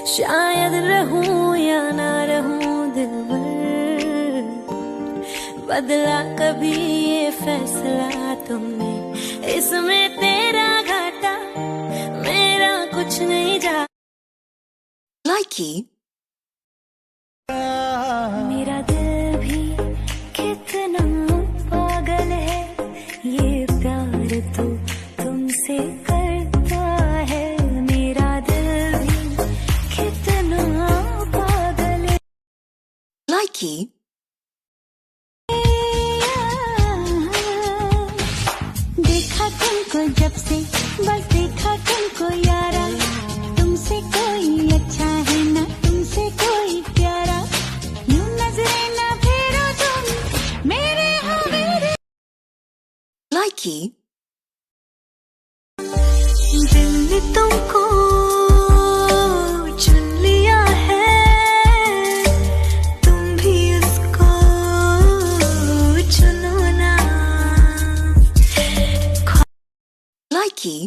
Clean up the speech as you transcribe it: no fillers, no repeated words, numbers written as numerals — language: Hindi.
शायद रहूं या ना रहूं दिलबर, बदला कभी ये फैसला तुमने, इसमें तेरा घाटा मेरा कुछ नहीं जा। Likey. मेरा दिल भी कितना पागल है, ये प्यार तो तुमसे करता है। मेरा दिल भी कितना पागल है। Likey. देखा तुमको जब से, बस देखा तुमको यारा, तुमसे कोई अच्छा है ना तुमसे कोई प्यारा, यूं नजरें ना फेरो तुम मेरे हो मेरे। Likey. दिल ने तुमको चुन लिया है, तुम भी उसको चुनो ना। Likey.